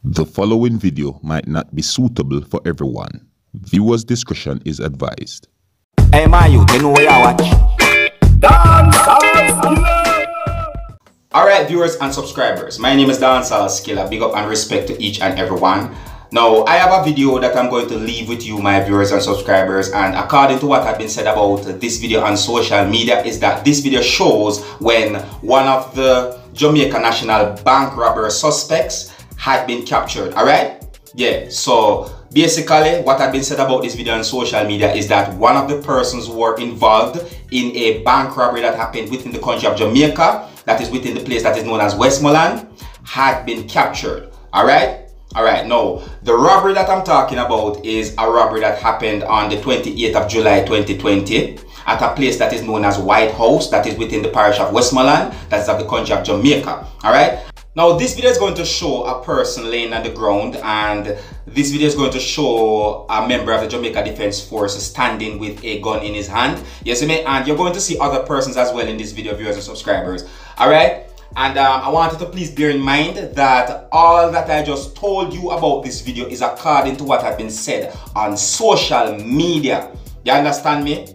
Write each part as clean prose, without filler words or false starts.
The following video might not be suitable for everyone. Viewers' discretion is advised. Hey, my youth, you know where I watch? Alright, viewers and subscribers, my name is Dancehall Skilla. Big up and respect to each and everyone. Now, I have a video that I'm going to leave with you, my viewers and subscribers, and according to what has been said about this video on social media is that this video shows when one of the Jamaica National Bank robber suspects had been captured. Alright? Yeah, so basically what had been said about this video on social media is that one of the persons who were involved in a bank robbery that happened within the country of Jamaica, that is within the place that is known as Westmoreland, had been captured. Alright? Alright, now the robbery that I'm talking about is a robbery that happened on the 28th of July 2020 at a place that is known as White House, that is within the parish of Westmoreland, that is of the country of Jamaica. Alright? Now this video is going to show a person laying on the ground, and this video is going to show a member of the Jamaica Defense Force standing with a gun in his hand. You see me? And you're going to see other persons as well in this video, viewers and subscribers. Alright? And I wanted to please bear in mind that all that I just told you about this video is according to what has been said on social media. You understand me?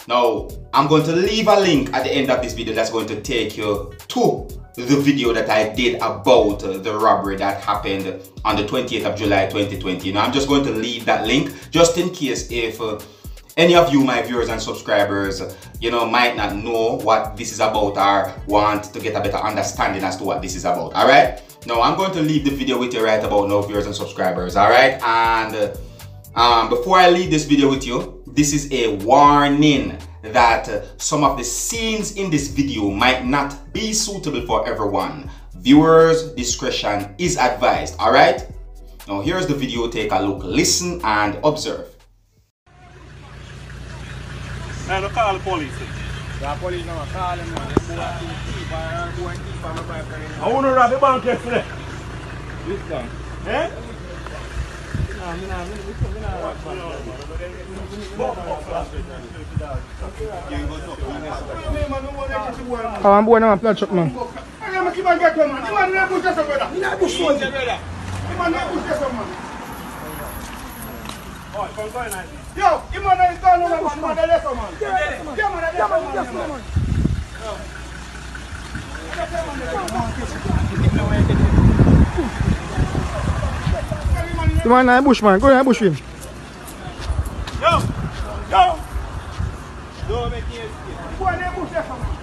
Now, I'm going to leave a link at the end of this video that's going to take you to the video that I did about the robbery that happened on the 28th of July 2020. Now, I'm just going to leave that link just in case if any of you, my viewers and subscribers, you know, might not know what this is about or want to get a better understanding as to what this is about. Alright? Now, I'm going to leave the video with you right about now, viewers and subscribers. Alright? And before I leave this video with you, this is a warning that some of the scenes in this video might not be suitable for everyone. Viewers' discretion is advised. Alright? Now, here's the video. Take a look, listen, and observe. I don't call the police. The police don't call them, man. I want to rob the bank yesterday. This time? Eh? I'm going to play truck, man. Yo, you man is gone over man, man, the lesson man. The man in the bush, man. Go in the bush with him. Yo, yo. Don't make it. Go in the bush, lesson man.